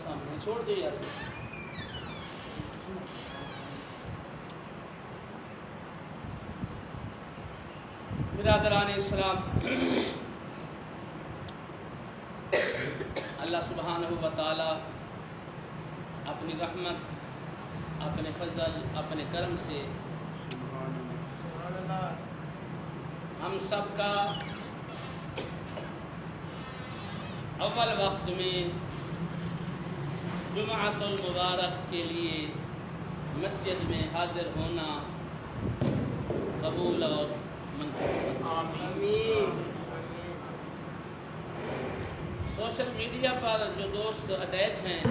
سامنے چھوڑ دے یار. برادران اسلام، اللہ سبحانہ و تعالی اپنی رحمت، اپنے فضل، اپنے کرم سے ہم سب کا اول وقت میں جمعۃ المبارک کے لیے مسجد میں حاضر ہونا قبول اور منظور. آمین. سوشل میڈیا پر جو دوست اٹیچ ہیں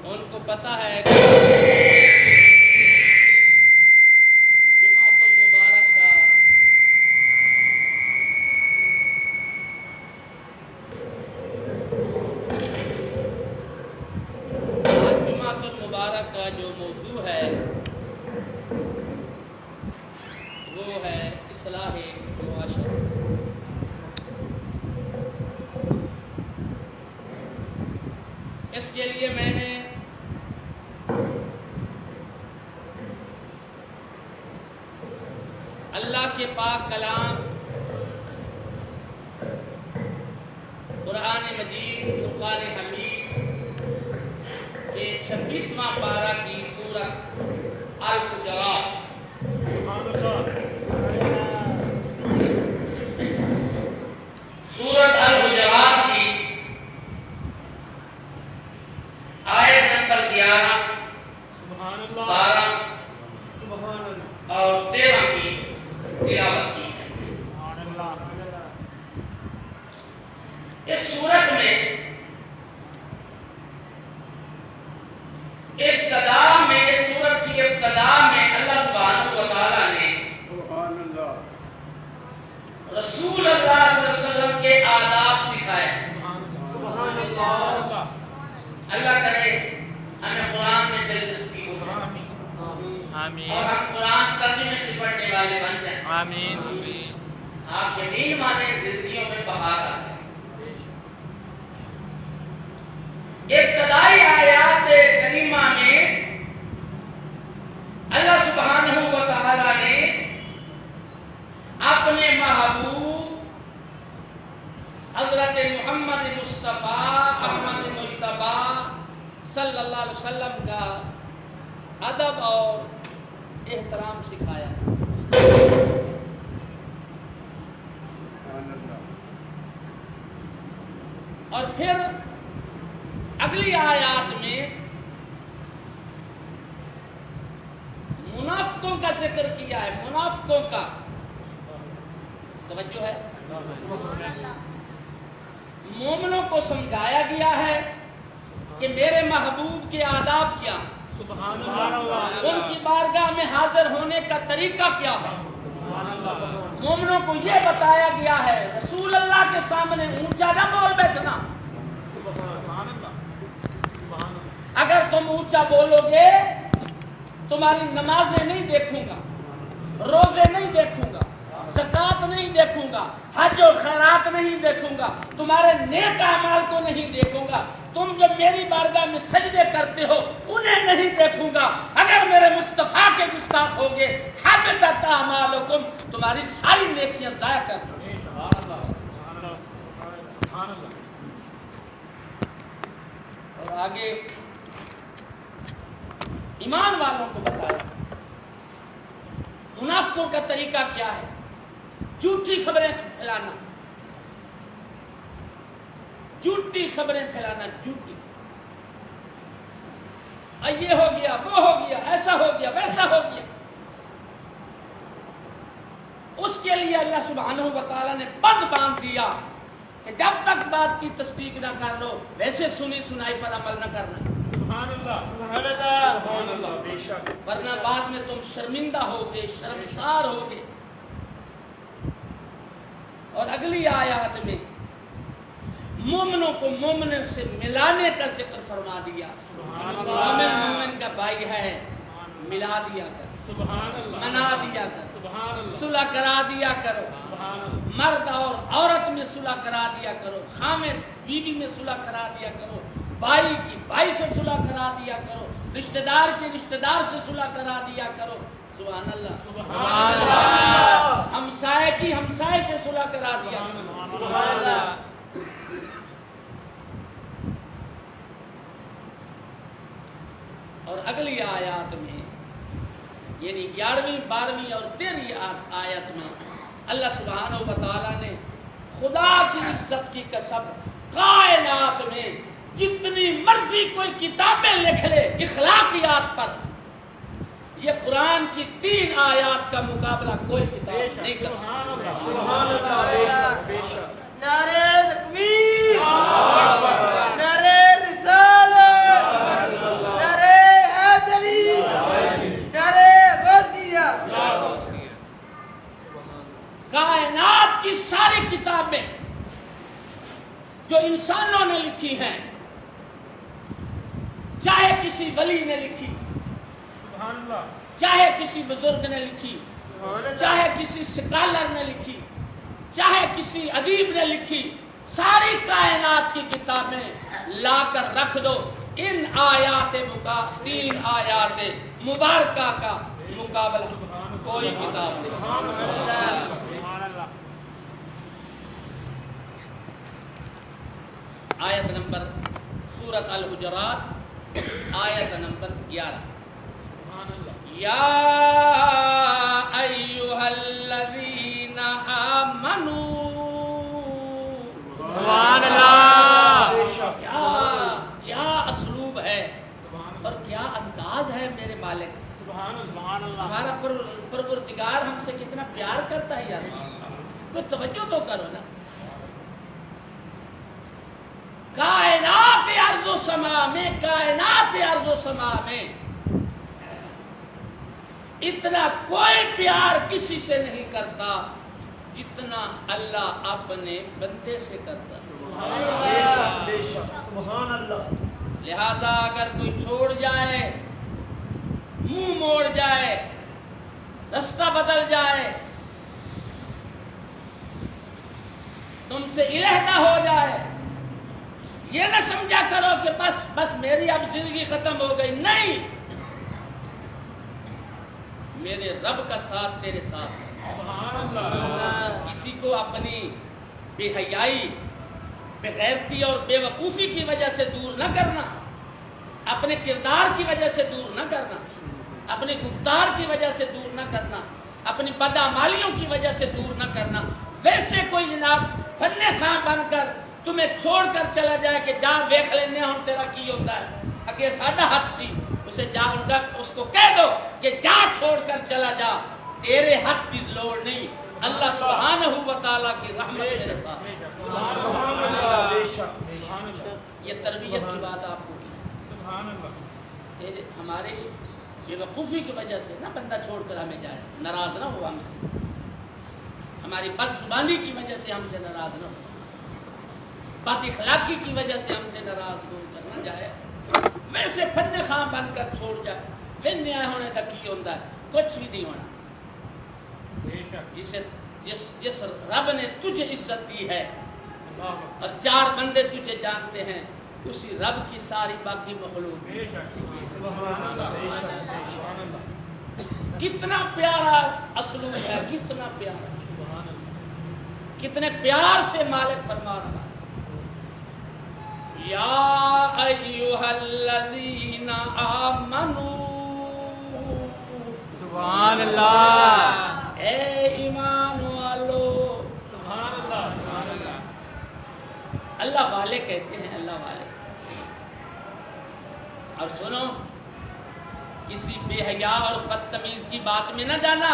ان کو پتہ ہے کہ جمعۃ المبارک کا جمعۃ المبارک کا جو موضوع ہے وہ ہے اصلاح معاشرہ. اس کے لیے میں نے اللہ کے پاک کلام قرآن مجید فرقان حمید کے 26واں پارہ کی سورۃ الحجرات سورۃ الحجرات کی آیت نمبر 11 12 اور 13 کی تلاوت کی ہے۔ اس سورت میں ابتدا میں اس سورت کی ابتدا میں اللہ سبحانہ و تعالیٰ نے رسول اللہ صلی اللہ علیہ وسلم کے آداب سکھائے۔ سبحان اللہ۔ اللہ کرے ہمیں قرآن میں دلچسپی ہو آمین اور ہم قرآن ترجمے سے پڑھنے والے بن جائیں۔ آمین۔ آپ یقین مانیں زندگیوں میں بہار آ جائے۔ ابتدائی آیات کریمہ میں اللہ سبحانہ و تعالی نے اپنے محبوب حضرت محمد مصطفیٰ محمد مجتبی صلی اللہ علیہ وسلم کا ادب اور احترام سکھایا۔ اور پھر اگلی آیات میں منافقوں کا ذکر کیا ہے۔ منافقوں کا توجہ ہے، مومنوں کو سمجھایا گیا ہے کہ میرے محبوب کے آداب کیا، ان کی بارگاہ میں حاضر ہونے کا طریقہ کیا ہے۔ مومنوں کو یہ بتایا گیا ہے رسول اللہ کے سامنے اونچا نہ بول بیٹھنا۔ اگر تم اونچا بولو گے تمہاری نمازیں نہیں دیکھوں گا، روزے نہیں دیکھوں گا، زکات نہیں دیکھوں گا، حج و خیرات نہیں دیکھوں گا، تمہارے نیک اعمال کو نہیں دیکھوں گا، تم جو میری بارگاہ میں سجدے کرتے ہو انہیں نہیں دیکھوں گا۔ اگر میرے مصطفیٰ کے گستاخ ہوگے حبطت اعمالکم، تمہاری ساری نیکیاں ضائع کر دوں۔ اور آگے ایمان والوں کو بتایا منافقوں کا طریقہ کیا ہے۔ جھوٹی خبریں پھیلانا، جھوٹی خبریں پھیلانا، جھوٹی، یہ ہو گیا وہ ہو گیا ایسا ہو گیا ویسا ہو گیا۔ اس کے لیے اللہ سبحانہ و تعالیٰ نے بند باندھ دیا کہ جب تک بات کی تصدیق نہ کر لو ویسے سنی سنائی پر عمل نہ کرنا، سبحان اللہ سبحان اللہ بے شک، ورنہ بعد میں تم شرمندہ ہوگے، شرمسار ہوگے۔ اور اگلی آیات میں مومنوں کو مومنوں سے ملانے کا ذکر فرما دیا۔ مومن مومن کا بھائی ہے، ملا دیا کر، منا دیا کر، صلح کرا دیا کرو، مرد اور عورت میں صلح کرا دیا کرو، خامد بیوی میں صلح کرا دیا کرو، بھائی کی بھائی سے صلح کرا دیا کرو، رشتہ دار کے رشتہ دار سے صلح کرا دیا کرو۔ سبحان اللہ، سبحان اللہ، ہمسائے کی ہمسائے سے صلح کرا دیا کرو۔ سبحان اللہ۔ اور اگلی آیات میں یعنی 11ویں 12ویں اور 13ویں آیت میں اللہ سبحانہ و تعالیٰ نے خدا کی عزت کی قسم کائنات میں جتنی مرضی کوئی کتابیں لکھ لے اخلاقیات پر، یہ قرآن کی 3 آیات کا مقابلہ کوئی کتاب نہیں کر سکتی۔ سبحان اللہ، بے شک بے شک۔ نعرہ تکبیر، نعرہ رسالت، نعرہ حیدری، نعرہ غوثیہ۔ کائنات کی ساری کتابیں جو انسانوں نے لکھی ہیں، چاہے کسی ولی نے لکھی، سبحان اللہ، چاہے کسی بزرگ نے لکھی، چاہے کسی سکالر نے لکھی، چاہے کسی ادیب نے لکھی، ساری کائنات کی کتابیں لا کر رکھ دو ان آیات تین آیات مبارکہ کا مقابلہ کوئی کتاب نہیں. آیت نمبر سورۃ الحجرات آیت نمبر 11. یا ایھا الذین آمنوا سبحان اللہ. کیا اسلوب ہے اور کیا انداز ہے میرے مالک. سبحان اللہ. ہمارا پروردگار ہم سے کتنا پیار کرتا ہے یار. کوئی توجہ تو کرو نا. کائنات ارض و سما میں اتنا کوئی پیار کسی سے نہیں کرتا جتنا اللہ اپنے بندے سے کرتا. بے شک سبحان اللہ. لہذا اگر کوئی چھوڑ جائے, منہ موڑ جائے, رستہ بدل جائے, تم سے الہ ہو جائے, یہ نہ سمجھا کرو کہ بس میری اب زندگی ختم ہو گئی. نہیں, میرے رب کا ساتھ تیرے ساتھ ہے. سبحان اللہ. کسی کو اپنی بے حیائی, بے غیرتی اور بے وقوفی کی وجہ سے دور نہ کرنا, اپنے کردار کی وجہ سے دور نہ کرنا, اپنے گفتار کی وجہ سے دور نہ کرنا, اپنی بدعمالیوں کی وجہ سے دور نہ کرنا. ویسے کوئی جناب فن خاں بن کر تمہیں چھوڑ کر چلا جائے کہ جا ویکھ لینے ہم تیرا کی ہوتا ہے, اگر ساڈا حق سی اسے جا اس کو کہہ دو کہ جا چھوڑ کر چلا جا, تیرے حق کی لوڑ نہیں. اللہ سبحانہ و تعالیٰ کی رحمت میرے ساتھ. سبحان اللہ. بے شک سبحان اللہ. یہ تربیت کی بات آپ کو کی. سبحان اللہ. ہماری بے وقوفی کی وجہ سے نہ بندہ چھوڑ کر ہمیں جائے, ناراض نہ ہو ہم سے. ہماری بد زبانی کی وجہ سے ہم سے ناراض نہ ہو, بد اخلاقی کی وجہ سے ہم سے ناراض ہو کر نہ جائے. ویسے فن خاں بن کر چھوڑ جائے, پھر نیا ہونے تک کی ہوتا ہے, کچھ بھی نہیں ہونا. جس رب نے تجھے عزت دی ہے اور 4 بندے تجھے جانتے ہیں, اسی رب کی ساری باقی مخلوق. کتنا پیارا اسلوب ہے, کتنا پیارا, کتنے پیار سے مالک فرما رہا ہے. یا ایھا الذین آمنوا سبحان اللہ. اے ایمان والو. سبحان اللہ. اللہ والے کہتے ہیں, اللہ والے. اور سنو, کسی بے حیا اور بدتمیز کی بات میں نہ جانا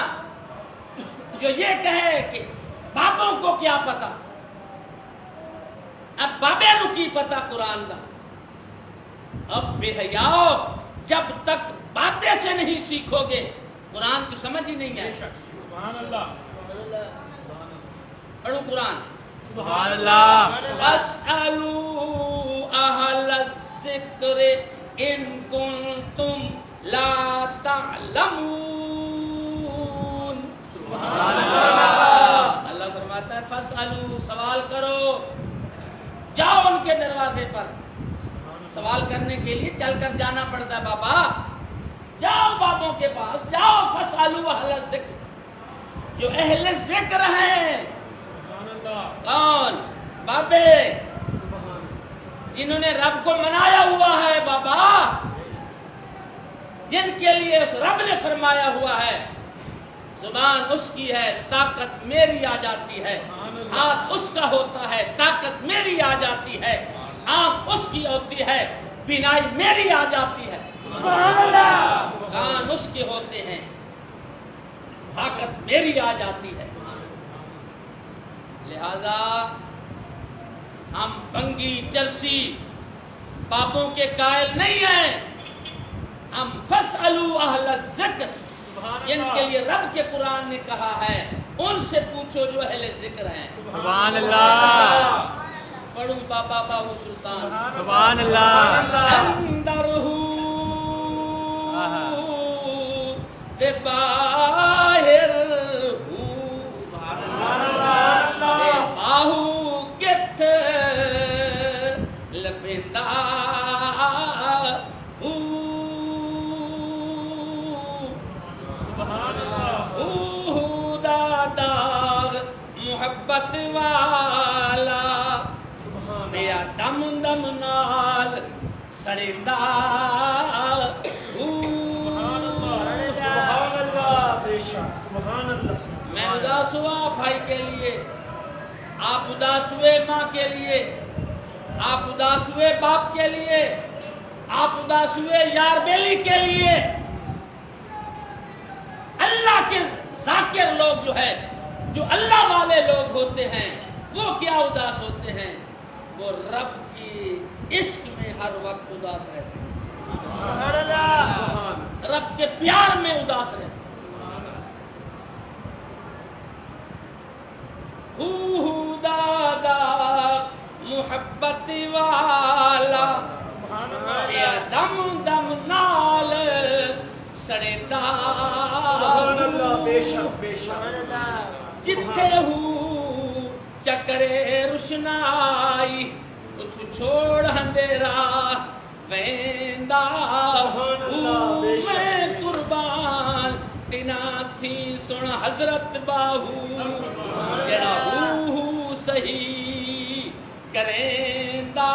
جو یہ کہے کہ بابوں کو کیا پتا, اب بابے نو کی پتا قرآن کا. اب بے حیاؤ, جب تک باتیں سے نہیں سیکھو گے قرآن کی سمجھ ہی نہیں آئے. سبحان اللہ. پڑھو قرآن. سبحان اللہ. فاسألوا اہل الذکر ان کنتم لا تعلمون. سبحان اللہ. اللہ فرماتا ہے فاسألوا, سوال کرو. جاؤ ان کے دروازے پر. سوال کرنے کے لیے چل کر جانا پڑتا ہے. بابا جاؤ, بابوں کے پاس جاؤ. فاسألوا اہل الذکر, جو اہل ذکر ہیں. کون؟ بابے, جنہوں نے رب کو منایا ہوا ہے. بابا جن کے لیے اس رب نے فرمایا ہوا ہے زبان اس کی ہے, طاقت میری آ جاتی ہے. ہاتھ اس کا ہوتا ہے, طاقت میری آ جاتی ہے. آنکھ اس کی ہوتی ہے, بینائی میری آ جاتی ہے. کان اس کے ہوتے ہیں, طاقت میری آ جاتی ہے. لہذا ہم بنگی چرسی بابوں کے قائل نہیں ہیں. ہم فاسألوا اہل الذکر, جن کے لیے رب کے قرآن نے کہا ہے ان سے پوچھو جو اہل ذکر ہیں. سبحان اللہ. پڑھو بابا باہو سلطان. سبحان اللہ. اندر دے باہر باہو کت لبندہ سڑندہ سبحان اللہ بے شک سبحان اللہ میں اداس ہوا بھائی کے لیے، آپ اداس ہوئے ماں کے لیے، آپ اداس ہوئے باپ کے لیے، آپ اداس ہوئے یار بیلی کے لیے۔ اللہ کے ذاکر لوگ جو ہے، جو اللہ والے لوگ ہوتے ہیں، وہ کیا اداس ہوتے ہیں؟ وہ رب کی عشق میں ہر وقت اداس رہتے ہیں، سبحان اللہ رب کے پیار میں اداس رہتے ہیں۔ ہو دادا محبت والا یا دم دم نال سڑیدا، سبحان اللہ بے شک بے سبحان شک اللہ جتھے ہوں چکرے روشنائی اتھو چھوڑ اندھیرا ویندا، سبحان اللہ بے شک میں قربان تینا تھی سن حضرت باہو جڑا ہو صحیح کریندا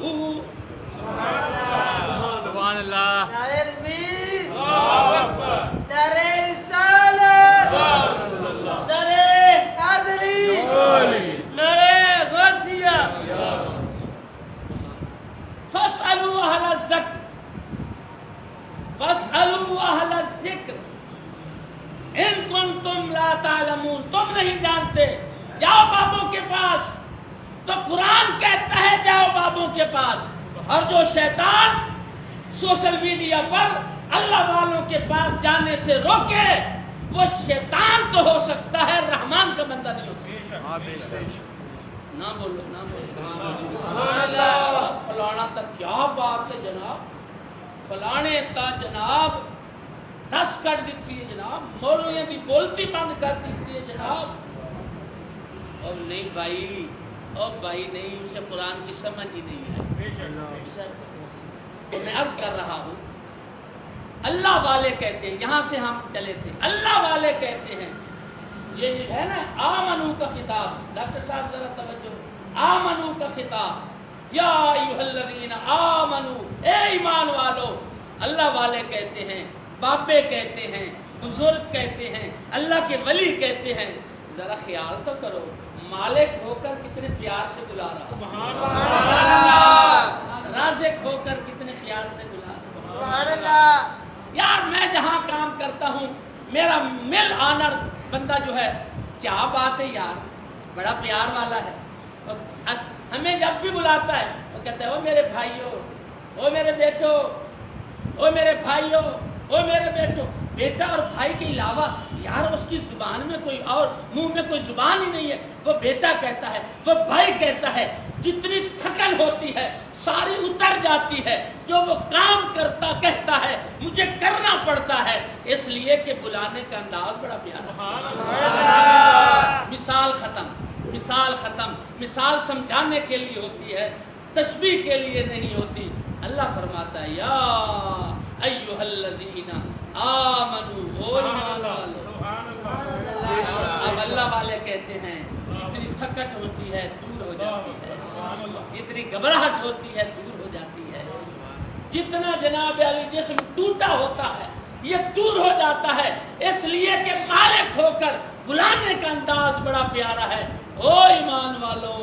ہو۔ سبحان اللہ نعرہ تکبیر، اللہ اکبر نعرہ رسالت، رسول اللہ نعرہ حیدری، نعرہ غوثیہ۔ فاسألوا اہل الذکر، فاسألوا اہل الذکر ان کنتم لا تعلمون، تم نہیں جانتے جاؤ بابوں کے پاس۔ تو قرآن کہتا ہے جاؤ بابوں کے پاس، اور جو شیطان سوشل میڈیا پر اللہ والوں کے پاس جانے سے روکے، وہ شیطان تو ہو سکتا ہے، رحمان کا بندہ نہیں ہو سکتا۔ نہ بولو نہ بولو، سبحان اللہ۔ فلانا تک کیا بات ہے جناب، فلانے تا جناب 10 کٹ دیتی ہے جناب، مولویوں کی بولتی بند کر دیتی ہے جناب۔ اور نہیں بھائی، اور بھائی نہیں، اسے قرآن کی سمجھ ہی نہیں ہے۔ میں عرض کر رہا ہوں، اللہ والے کہتے ہیں، یہاں سے ہم چلے تھے، اللہ والے کہتے ہیں، یہ ہے نا آمنو کا خطاب، ڈاکٹر صاحب ذرا توجہ، آمنو کا خطاب، یا ایھا الذین آمنو، اے ایمان والو۔ اللہ والے کہتے ہیں، بابے کہتے ہیں، بزرگ کہتے ہیں، اللہ کے ولی کہتے ہیں۔ ذرا خیال تو کرو، مالک ہو کر کتنے پیار سے بلا رہا، رازق ہو کر کتنے پیار سے بلا رہا۔ سبحان اللہ۔ یار میں جہاں کام کرتا ہوں، میرا مل آنر بندہ جو ہے، کیا بات ہے یار، بڑا پیار والا ہے، اور ہمیں جب بھی بلاتا ہے وہ کہتا ہے او میرے بھائیو، او میرے بیٹو، او میرے بھائیو، او میرے بیٹو۔ بیٹا اور بھائی کے علاوہ یار اس کی زبان میں کوئی اور، منہ میں کوئی زبان ہی نہیں ہے۔ وہ بیٹا کہتا ہے، وہ بھائی کہتا ہے، جتنی تھکن ہوتی ہے ساری اتر جاتی ہے۔ جو وہ کام کرتا کہتا ہے مجھے کرنا پڑتا ہے، اس لیے کہ بلانے کا انداز بڑا پیارا ہے۔ مثال ختم، مثال ختم، مثال سمجھانے کے لیے ہوتی ہے، تشبیہ کے لیے نہیں ہوتی۔ اللہ فرماتا ہے یا ایھا الذین آمنوا، او ایمان والو۔ اب اللہ والے کہتے ہیں اتنی تھکٹ ہوتی ہے دور ہو جاتی ہے، اتنی گھبراہٹ ہوتی ہے دور ہو جاتی ہے، جتنا جناب علی جسم ٹوٹا ہوتا ہے یہ دور ہو جاتا ہے، اس لیے کہ مالک ہو کر بلانے کا انداز بڑا پیارا ہے۔ او ایمان والو،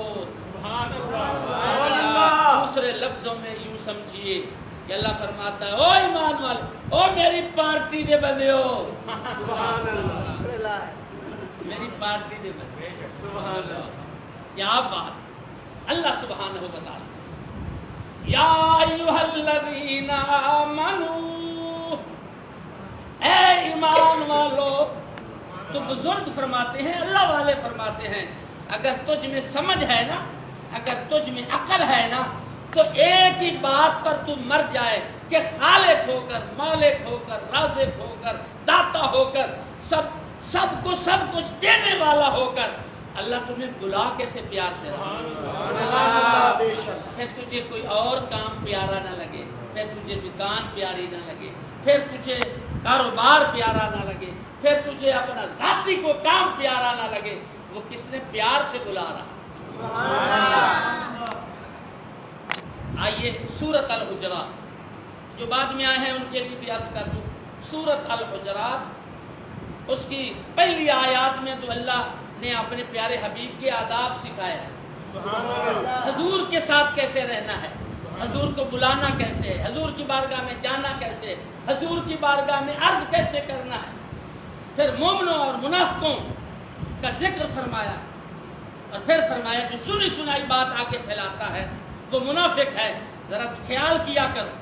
دوسرے لفظوں میں یوں سمجھیے کہ اللہ فرماتا ہے او ایمان والو، او میری پارٹی دے بندیو، سبحان اللہ میری پارٹی دے بندے، سبحان اللہ کیا بات اللہ سبحانہ و تعالی۔ یا ایھا الذین آمنو، اے ایمان والو۔ تو بزرگ فرماتے ہیں، اللہ والے فرماتے ہیں، اگر تجھ میں سمجھ ہے نا، اگر تجھ میں عقل ہے نا، تو ایک ہی بات پر تو مر جائے کہ خالق ہو کر، مالک ہو کر، رازق ہو کر، داتا ہو کر، سب کچھ دینے والا ہو کر اللہ تمہیں بلا کیسے پیار سے رہا۔ پھر تجھے کوئی اور کام پیارا نہ لگے، پھر تجھے دکان پیاری نہ لگے، پھر تجھے کاروبار پیارا نہ لگے، پھر تجھے اپنا ذاتی کو کام پیارا نہ لگے، وہ کس نے پیار سے بلا رہا۔ آئیے سورۃ الحجرات، جو بعد میں آئے ہیں ان کے لیے بھی عرض کر دوں، سورۃ الحجرات اس کی پہلی آیات میں تو اللہ نے اپنے پیارے حبیب کے آداب سکھائے ہیں، حضور کے ساتھ کیسے رہنا ہے، حضور کو بلانا کیسے ہے، حضور کی بارگاہ میں جانا کیسے ہے، حضور کی بارگاہ میں عرض کیسے کرنا ہے، پھر مومنوں اور منافقوں کا ذکر فرمایا، اور پھر فرمایا جو سنی سنائی بات آگے پھیلاتا ہے وہ منافق ہے، ذرا خیال کیا کرو،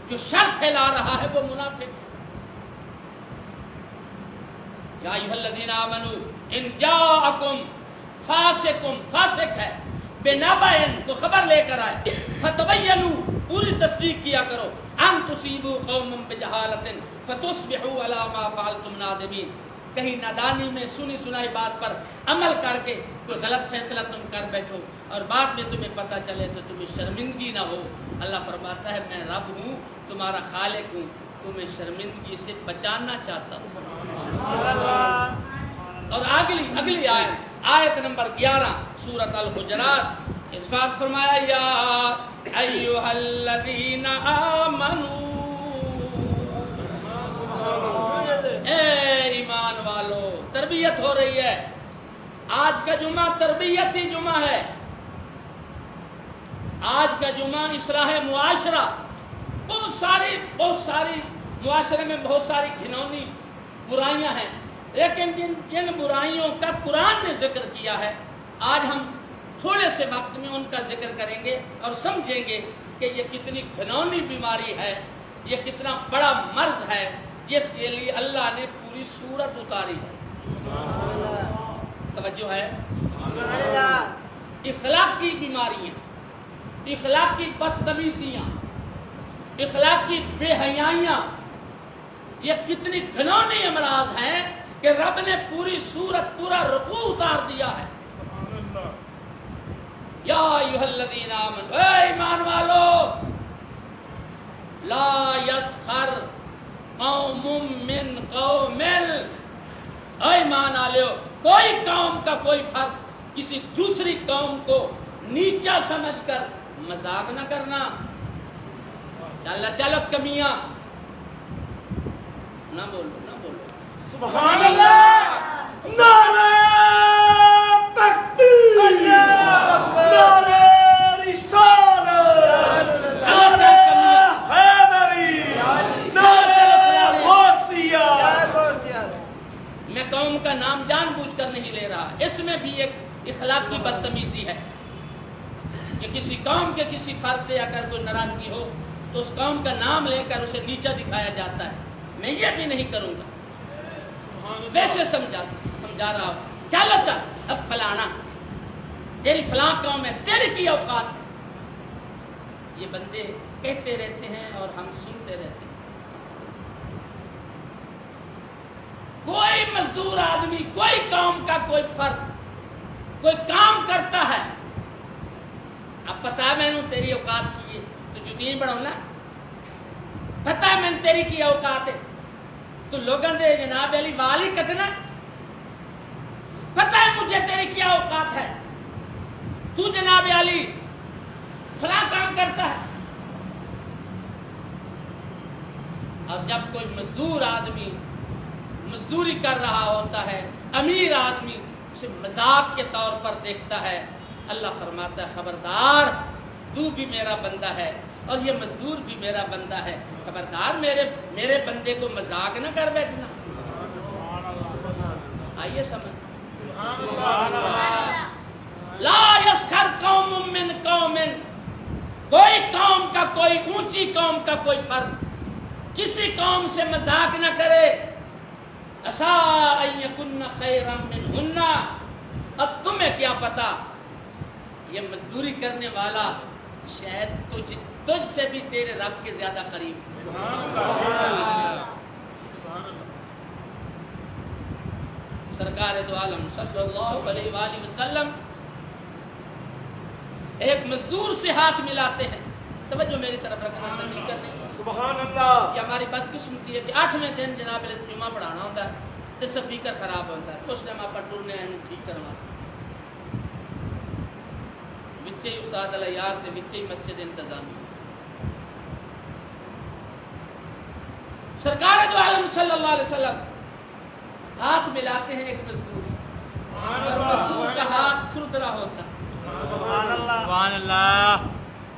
جو شر پھیلا رہا ہے وہ منافق ہے۔ یا ایھا الذین آمنوا ان جاءکم فاسق ہے بنبأ تو خبر لے کر آئے، فتبینوا پوری تصدیق کیا کرو، ان تصیبوا قوما بجہالۃ فتصبحوا علی ما فعلتم نادمین، کہیں نادانی میں سنی سنائی بات پر عمل کر کے کوئی غلط فیصلہ تم کر بیٹھو اور بعد میں تمہیں پتہ چلے تو تمہیں شرمندگی نہ ہو۔ اللہ فرماتا ہے میں رب ہوں، تمہارا خالق ہوں، تمہیں شرمندگی سے بچانا چاہتا ہوں۔ اور اگلی آیت نمبر 11 سورۃ الحجرات، ارشاد فرمایا یا ایھا الذین آمنوا، اے ایمان والو، تربیت ہو رہی ہے، آج کا جمعہ تربیتی جمعہ ہے، آج کا جمعہ اصلاح معاشرہ، بہت ساری معاشرے میں بہت ساری گھنونی برائیاں ہیں، لیکن جن برائیوں کا قرآن نے ذکر کیا ہے آج ہم تھوڑے سے وقت میں ان کا ذکر کریں گے اور سمجھیں گے کہ یہ کتنی گھنونی بیماری ہے، یہ کتنا بڑا مرض ہے جس کے لیے اللہ نے پوری سورت اتاری ہے۔ توجہ ہے؟ اخلاقی بیماریاں، اخلاقی بدتمیزیاں، اخلاقی بے حیائیاں، یہ کتنی گھنونی امراض ہیں کہ رب نے پوری سورت، پورا رکوع اتار دیا ہے۔ یا ایھا الذین آمنوا، اے ایمان والو، لا یسخر قوم من قوم، اے ایمان والو، کوئی قوم کا کوئی فرد کسی دوسری قوم کو نیچا سمجھ کر مذاق نہ کرنا، چلو کمیاں نہ بولو، نہ بولو، سبحان اللہ، نعرہ تکبیر، نعرہ رسالت، نعرہ حیدری، نعرہ غوثیہ۔ میں قوم کا نام جان بوجھ کر نہیں لے رہا، اس میں بھی ایک اخلاقی بدتمیزی ہے کہ کسی قوم کے کسی فرد سے اگر کوئی ناراضگی ہو تو اس قوم کا نام لے کر اسے نیچا دکھایا جاتا ہے۔ میں یہ بھی نہیں کروں گا، ویسے سمجھا رہا ہوں، چلو اب فلانا تیری فلاں قوم ہے، تیری کی اوقات ہے، یہ بندے کہتے رہتے ہیں اور ہم سنتے رہتے ہیں۔ کوئی مزدور آدمی، کوئی قوم کا کوئی فرد کوئی کام کرتا ہے، اب پتا ہے میں نے تیری اوقات کی ہے تو جتیں بڑھاؤں نا، پتا ہے میں نے تیری کی اوقات ہے تو لوگوں دے جناب علی والی کتنا، پتا ہے مجھے تیری کیا اوقات ہے، تو جناب علی فلاں کام کرتا ہے۔ اور جب کوئی مزدور آدمی مزدوری کر رہا ہوتا ہے، امیر آدمی اسے مذاق کے طور پر دیکھتا ہے، اللہ فرماتا ہے خبردار، تو بھی میرا بندہ ہے اور یہ مزدور بھی میرا بندہ ہے، خبردار میرے بندے کو مذاق نہ کر بیٹھنا۔ آئیے سمجھ، لا یسخر قوم من قوم، کوئی قوم کا کوئی اونچی قوم کا کوئی فرد کسی قوم سے مذاق نہ کرے، عسیٰ ان یکن خیرا منہن، اب تمہیں کیا پتا یہ مزدوری کرنے والا شاید تجھ سے بھی تیرے رب کے زیادہ قریب۔ سرکار دو عالم صلی اللہ علیہ وآلہ وسلم ایک مزدور سے ہاتھ ملاتے ہیں، توجہ میری طرف رکھنا، سچی کرنے سبحان اللہ۔ یہ ہماری بدقسمتی ہے کہ 8ویں دن جناب جمعہ پڑھانا ہوتا ہے تو سپیکر خراب ہوتا ہے، اس ٹائم آپ ٹورنے ٹھیک کروا وچے ہی استاد علی یار تے وچے ہی مسجد انتظامی سرکار دو عالم صلی اللہ علیہ وسلم ہاتھ ملاتے ہیں ایک مزدور سے اور مزدور کا ہاتھ کھردرا ہوتا سبحان اللہ سبحان اللہ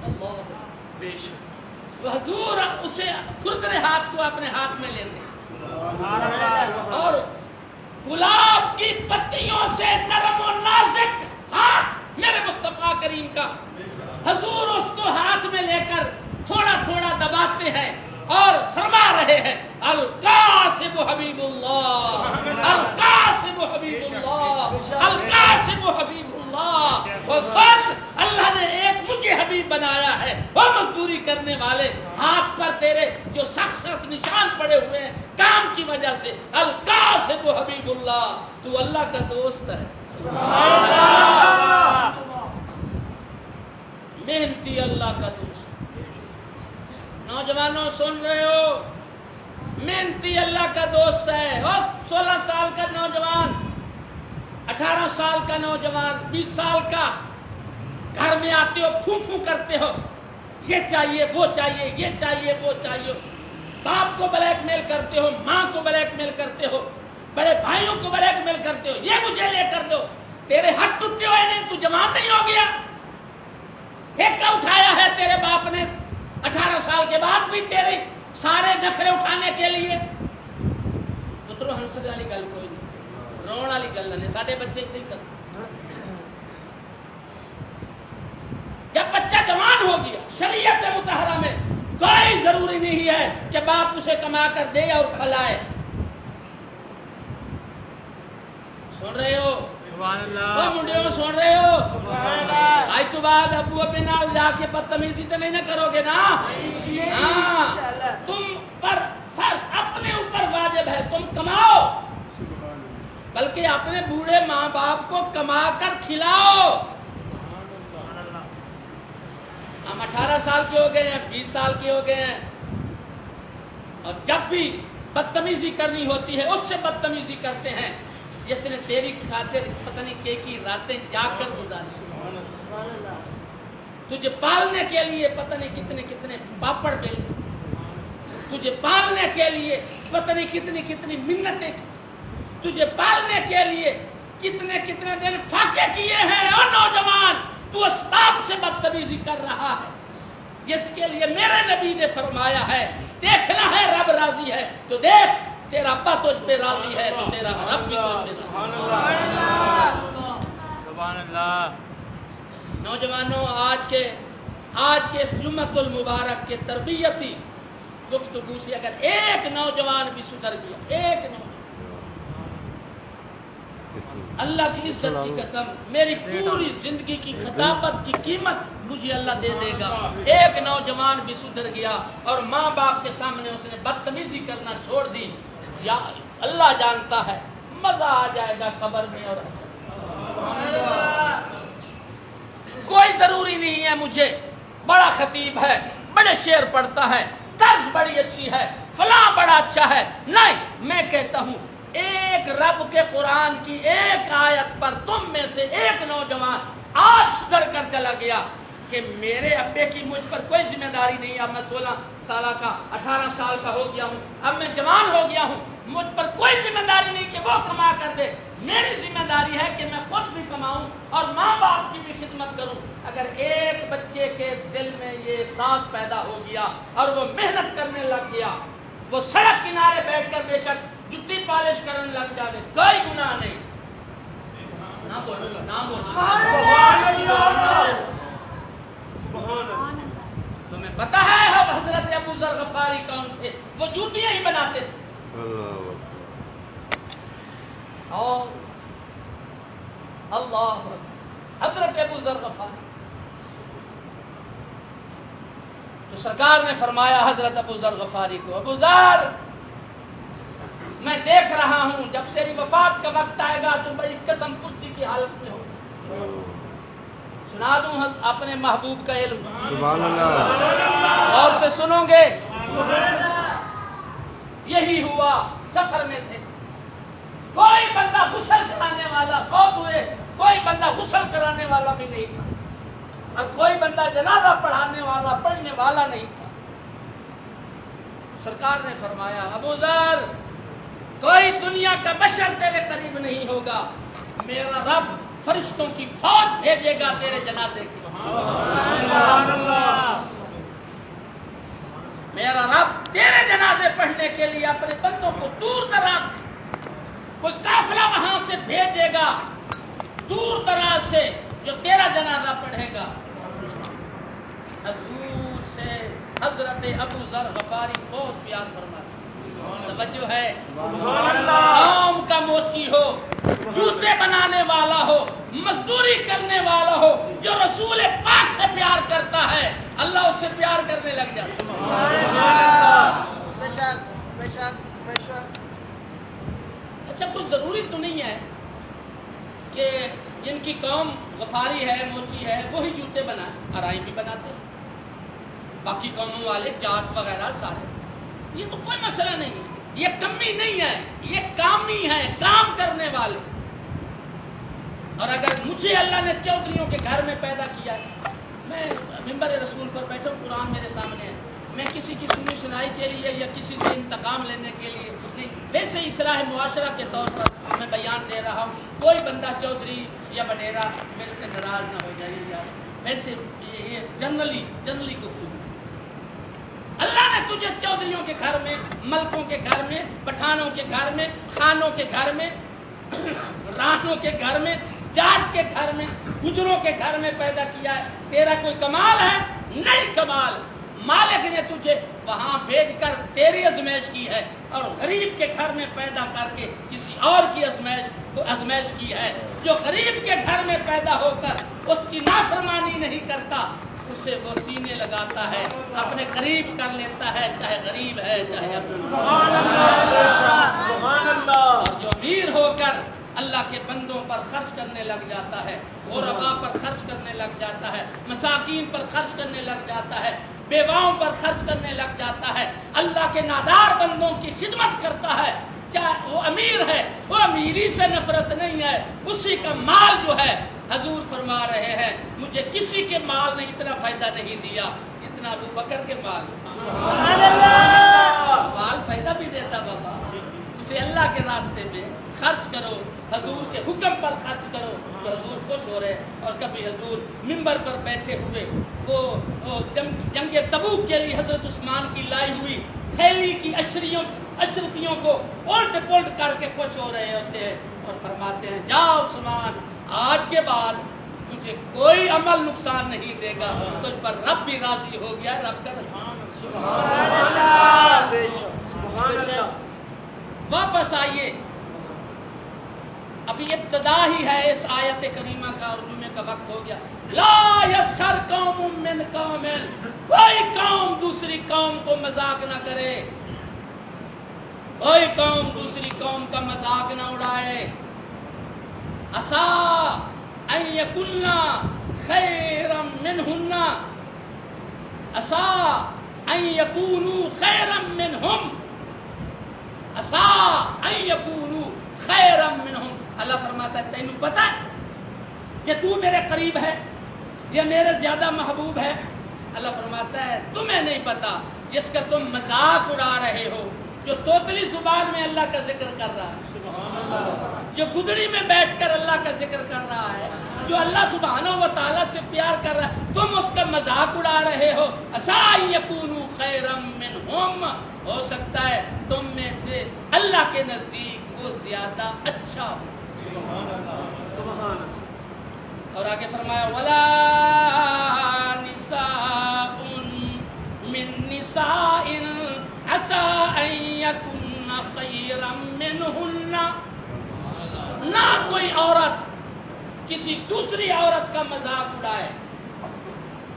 اللہ بے شک تو حضور اسے کھردرے ہاتھ کو اپنے ہاتھ میں لیتے سبحان اللہ اور گلاب کی پتیوں سے نرم و نازک ہاتھ میرے مصطفیٰ کریم کا حضور اس کو ہاتھ میں لے کر تھوڑا تھوڑا دباتے ہیں اور فرما رہے ہیں القاسم حبیب اللہ القاسم حبیب اللہ القاسم حبیب اللہ وصل اللہ نے ایک مجھے حبیب بنایا ہے وہ مزدوری کرنے والے ہاتھ پر تیرے جو سخت سخت نشان پڑے ہوئے ہیں کام کی وجہ سے القاسم حبیب اللہ تو اللہ کا دوست ہے محنتی اللہ کا دوست نوجوانوں سن رہے ہو محنتی اللہ کا دوست ہے اور 16 سال کا نوجوان 18 سال کا نوجوان 20 سال کا گھر میں آتے ہو پھوں پھوں کرتے ہو یہ چاہیے وہ چاہیے یہ چاہیے وہ چاہیے باپ کو بلیک میل کرتے ہو ماں کو بلیک میل کرتے ہو بڑے بھائیوں کو بلیک میل کرتے ہو یہ مجھے لے کر دو تیرے ہاتھ ٹوٹے ہوئے نہیں تو جوان نہیں ہو گیا ٹھیکہ اٹھایا ہے تیرے باپ نے 18 سال کے بعد بھی تیرے سارے نخرے اٹھانے کے لیے پترو ہنسنے والی گل کوئی نہیں رونے والی گل نہیں سارے بچے نہیں کرتے جب بچہ جوان ہو گیا شریعت مطہرہ میں کوئی ضروری نہیں ہے کہ باپ اسے کما کر دے اور کھلائے سن رہے ہو سبحان اللہ وہ منڈیوں سن رہے ہو سبحان اللہ آج تو بعد ابو اپنے نال جا کے بدتمیزی تو نہیں نہ کرو گے نا ہاں تم پر فرض اپنے اوپر واجب ہے تم کماؤ بلکہ اپنے بوڑھے ماں باپ کو کما کر کھلاؤ ہم 18 سال کے ہو گئے ہیں 20 سال کے ہو گئے ہیں اور جب بھی بدتمیزی کرنی ہوتی ہے اس سے بدتمیزی کرتے ہیں جس نے تیری خاطر پتہ نہیں کی راتیں جاگ کر گزاری تجھے پالنے کے لیے پتہ نہیں کتنے کتنے پاپڑ بیلے تجھے پالنے کے لیے پتہ نہیں کتنی کتنی منتیں تجھے پالنے کے لیے کتنے کتنے دن فاقے کیے ہیں اور نوجوان تو اسباب سے بدتمیزی کر رہا ہے جس کے لیے میرے نبی نے فرمایا ہے دیکھنا ہے رب راضی ہے تو دیکھ تیرا ابا تجھ پہ راضی ہے تو تیرا رب بھی تجھ پہ راضی ہے سبحان اللہ نوجوانوں آج کے اس جمعۃ المبارک کے تربیتی گفتگو سے اگر ایک نوجوان بھی سدھر گیا ایک نوجوان اللہ کی عزت کی قسم میری پوری زندگی کی خطابت کی قیمت مجھے اللہ دے دے گا ایک نوجوان بھی سدھر گیا اور ماں باپ کے سامنے اس نے بدتمیزی کرنا چھوڑ دی یا اللہ جانتا ہے مزہ آ جائے گا قبر میں اور کوئی ضروری نہیں ہے مجھے بڑا خطیب ہے بڑے شعر پڑھتا ہے طرز بڑی اچھی ہے فلاں بڑا اچھا ہے نہیں میں کہتا ہوں ایک رب کے قرآن کی ایک آیت پر تم میں سے ایک نوجوان آج سدھر کر چلا گیا کہ میرے ابے کی مجھ پر کوئی ذمہ داری نہیں اب میں 16 سال کا 18 سال کا ہو گیا ہوں اب میں جوان ہو گیا ہوں مجھ پر کوئی ذمہ داری نہیں کہ وہ کما کر دے میری ذمہ داری ہے کہ میں خود بھی کماؤں اور ماں باپ کی بھی خدمت کروں اگر ایک بچے کے دل میں یہ احساس پیدا ہو گیا اور وہ محنت کرنے لگ گیا وہ سڑک کنارے بیٹھ کر بے شک جتی پالش کرنے لگ جاوے کوئی گناہ نہیں نہ بولو نہ بولو تمہیں پتا ہے اب حضرت ابو ذر غفاری کون تھے وہ جوتیاں ہی بناتے تھے اور اللہ حضرت ابو ذر غفاری تو سرکار نے فرمایا حضرت ابو ذر غفاری کو ابو ذر میں دیکھ رہا ہوں جب تیری وفات کا وقت آئے گا تو بڑی قسم پرسی کی حالت میں ہوگا سنا دوں اپنے محبوب کا علم سبحان اللہ اور سے سنو گے یہی ہوا سفر میں تھے کوئی بندہ غسل کرانے والا فوت ہوئے کوئی بندہ غسل کرانے والا بھی نہیں تھا اور کوئی بندہ جنازہ پڑھنے والا نہیں تھا۔ سرکار نے فرمایا ابو ذر کوئی دنیا کا بشر تیرے قریب نہیں ہوگا، میرا رب فرشتوں کی فوج بھیجے گا تیرے جنازے کی۔ سبحان اللہ، میرا رب تیرے جنازے پڑھنے کے لیے اپنے بندوں کو دور دراز کوئی قافلہ وہاں سے بھیجے گا، دور دراز سے، جو تیرا جنازہ پڑھے گا۔ حضور سے حضرت ابو ذر غفاری بہت پیار فرماتے، توجہ ہے، سبحان اللہ، قوم کا موچی ہو، جوتے بنانے والا ہو، مزدوری کرنے والا ہو، جو رسول پاک سے پیار کرتا ہے اللہ اس سے پیار کرنے لگ جاتا ہے۔ اچھا کچھ ضروری تو نہیں ہے کہ جن کی قوم غفاری ہے، موچی ہے، وہی جوتے بنائے، آرائی بھی بناتے ہیں، باقی قوموں والے جاٹ وغیرہ سارے، یہ تو کوئی مسئلہ نہیں ہے، یہ کمی نہیں ہے، یہ کامی ہے، کام کرنے والے۔ اور اگر مجھے اللہ نے چودھریوں کے گھر میں پیدا کیا ہے، میں ممبر رسول پر بیٹھا ہوں، قرآن میرے سامنے ہے، میں کسی کی سنی سنائی کے لیے یا کسی سے انتقام لینے کے لیے نہیں، ویسے اصلاح معاشرہ کے طور پر میں بیان دے رہا ہوں۔ کوئی بندہ چودھری یا بڈیرا میرے سے ناراض نہ ہو جائے گا، ویسے یہ جنرلی گفتگو۔ اللہ نے تجھے چودھریوں کے گھر میں، ملکوں کے گھر میں، پٹھانوں کے گھر میں، خانوں کے گھر میں، راہنوں کے گھر میں، جاٹ کے گھر میں، گجروں کے گھر میں پیدا کیا ہے۔ تیرا کوئی کمال ہے؟ نہیں کمال، مالک نے تجھے وہاں بھیج کر تیری ازمائش کی ہے، اور غریب کے گھر میں پیدا کر کے کسی اور کی ازمائش کی ہے۔ جو غریب کے گھر میں پیدا ہو کر اس کی نافرمانی نہیں کرتا، اسے وہ سینے لگاتا ہے، اپنے قریب کر لیتا ہے، چاہے غریب ہے چاہے اپنا۔ سبحان اللہ، سبحان اللہ، اور جو امیر ہو کر اللہ کے بندوں پر خرچ کرنے لگ جاتا ہے، غرباء پر خرچ کرنے لگ جاتا ہے، مساکین پر خرچ کرنے لگ جاتا ہے، بیواؤں پر خرچ کرنے لگ جاتا ہے، اللہ کے نادار بندوں کی خدمت کرتا ہے، چاہے وہ امیر ہے، وہ امیری سے نفرت نہیں ہے، اسی کا مال جو ہے، حضور فرما رہے ہیں مجھے کسی کے مال نے اتنا فائدہ نہیں دیا جتنا ابو بکر کے مال۔ سبحان اللہ، مال فائدہ بھی دیتا بابا، اسے اللہ کے راستے میں خرچ کرو، حضور کے حکم پر خرچ کرو تو حضور خوش ہو رہے۔ اور کبھی حضور ممبر پر بیٹھے ہوئے وہ جنگ تبوک کے لیے حضرت عثمان کی لائی ہوئی تھیلی کی اشرفیوں کو الٹ پلٹ کر کے خوش ہو رہے ہوتے ہیں اور فرماتے ہیں جاؤ عثمان، آج کے بعد مجھے کوئی عمل نقصان نہیں دے گا، تجھ پر رب بھی راضی ہو گیا، رب کا رحمان۔ سبحان اللہ، بے شک، سبحان اللہ۔ واپس آئیے، ابھی ابتدا ہی ہے اس آیت کریمہ کا، اور جمعے کا وقت ہو گیا۔ لا یسخر قوم من قوم، کوئی قوم دوسری قوم کو مذاق نہ کرے، کوئی قوم دوسری قوم کا مذاق نہ اڑائے۔ عسا ان یکن خیرا منہن، عسا ان یکونوا خیرا منہم، عسا ان یکونوا خیرا منہم۔ اللہ فرماتا ہے تینوں پتہ ہے کہ تو میرے قریب ہے یا میرے زیادہ محبوب ہے؟ اللہ فرماتا ہے تمہیں نہیں پتا، جس کا تم مذاق اڑا رہے ہو، جو توتلی زبان میں اللہ کا ذکر کر رہا ہے، جو گدڑی میں بیٹھ کر اللہ کا ذکر کر رہا ہے، جو اللہ سبحانہ و تعالیٰ سے پیار کر رہا ہے، تم اس کا مذاق اڑا رہے ہو۔ عسیٰ ان یکونوا خیرا منہم، ہو سکتا ہے تم میں سے اللہ کے نزدیک وہ زیادہ اچھا ہو۔ سبحان اللہ، اور آگے فرمایا ولا نساء من نساء عسى ان يكن خيرا منهن، نہ کوئی عورت کسی دوسری عورت کا مذاق اڑائے۔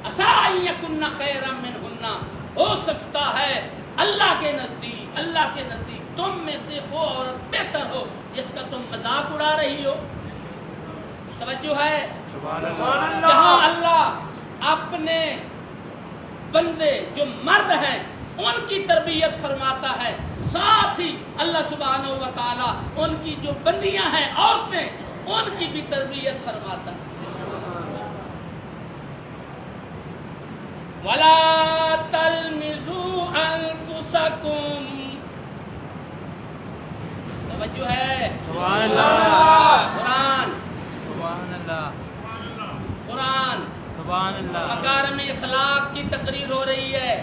عسى ان يكن خيرا منهن، ہو سکتا ہے اللہ کے نزدیک تم میں سے وہ عورت بہتر ہو جس کا تم مذاق اڑا رہی ہو۔ توجہ ہے، سبحان جہاں اللہ، اللہ اپنے بندے جو مرد ہیں ان کی تربیت فرماتا ہے، ساتھ ہی اللہ سبحانہ و تعالیٰ ان کی جو بندیاں ہیں عورتیں ان کی بھی تربیت فرماتا ہے۔ ولا تلمزوا انفسکم. توجہ ہے. سبحان اللہ. قرآن سبحان اللہ. قرآن سبحان اللہ. مکارم اخلاق کی تقریر ہو رہی ہے،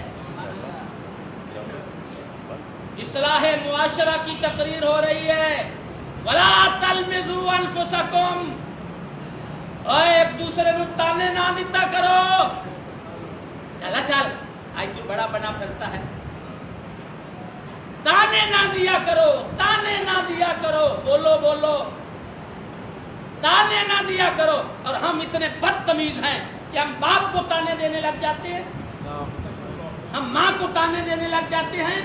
اصلاح معاشرہ کی تقریر ہو رہی ہے. ولا تلمزوا انفسکم، اور ایک دوسرے کو تانے نہ دیتا کرو. چلا چل آج تو بڑا بنا پھرتا ہے. تانے نہ دیا کرو، تانے نہ دیا کرو. بولو بولو، تانے نہ دیا کرو. اور ہم اتنے بدتمیز ہیں کہ ہم باپ کو تانے دینے لگ جاتے ہیں، ہم ماں کو تانے دینے لگ جاتے ہیں،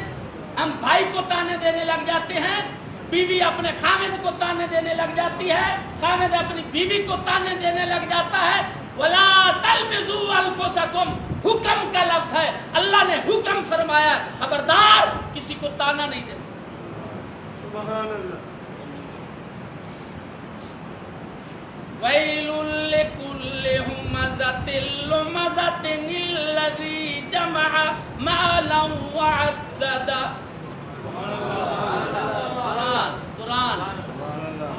ہم بھائی کو تانے دینے لگ جاتے ہیں، بیوی اپنے خامد کو تانے دینے لگ جاتی ہے، خامد اپنی بیوی کو تانے دینے لگ جاتا ہے. ولا تلمزوا انفسکم، حکم کا لفظ ہے. اللہ نے حکم فرمایا خبردار کسی کو تانا نہیں دینا. سبحان اللہ. ویل لکل ہمزۃ لمزۃ الذی جمع مالا وعددا. قرآن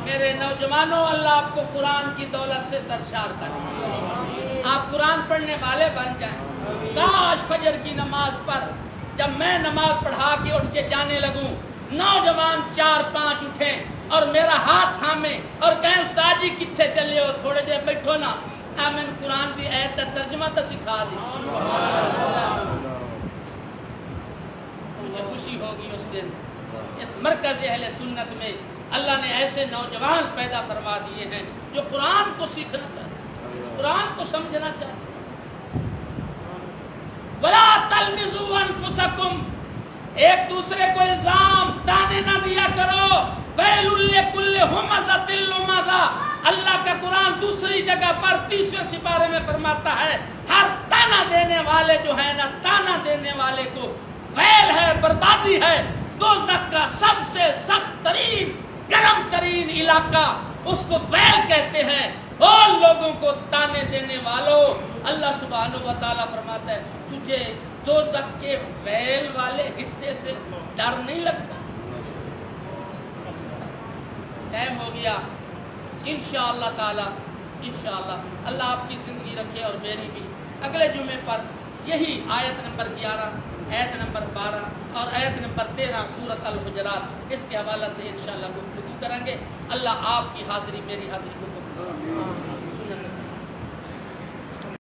میرے نوجوانوں، اللہ آپ کو قرآن کی دولت سے سرشار کرے، آپ قرآن پڑھنے والے بن جائیں. کاش فجر کی نماز پر جب میں نماز پڑھا کے اٹھ کے جانے لگوں، نوجوان 4-5 اٹھیں اور میرا ہاتھ تھامے اور کہیں استاد جی کتنے چلے ہو، تھوڑے دیر بیٹھو نا، میں قرآن کی آیت کا ترجمہ تو سکھا دی. مجھے خوشی ہوگی اس دن. اس مرکز اہل سنت میں اللہ نے ایسے نوجوان پیدا فرما دیے ہیں جو قرآن کو سیکھنا چاہتے، قرآن کو سمجھنا چاہتے. ولا تلمزوا انفسکم، ایک دوسرے کو الزام تانے نہ دیا کرو. ویل لکل ہمزۃ لمزہ، اللہ کا قرآن دوسری جگہ پر 30ویں سپارے میں فرماتا ہے ہر تانا دینے والے جو ہے نا، تانا دینے والے کو ویل ہے، بربادی ہے. دوزخ کا سب سے سخت ترین گرم ترین علاقہ اس کو ویل کہتے ہیں. اور لوگوں کو تانے دینے والوں، اللہ سبحانہ و تعالیٰ فرماتا ہے تجھے دوزخ کے ویل والے حصے سے ڈر نہیں لگتا. ٹائم ہو گیا. انشاءاللہ تعالیٰ انشاءاللہ اللہ آپ کی زندگی رکھے اور میری بھی. اگلے جمعے پر یہی آیت نمبر 11، آیت نمبر 12 اور آیت نمبر 13 سورۃ الحجرات، اس کے حوالے سے انشاءاللہ گفتگو کریں گے. اللہ آپ کی حاضری میری حاضری کو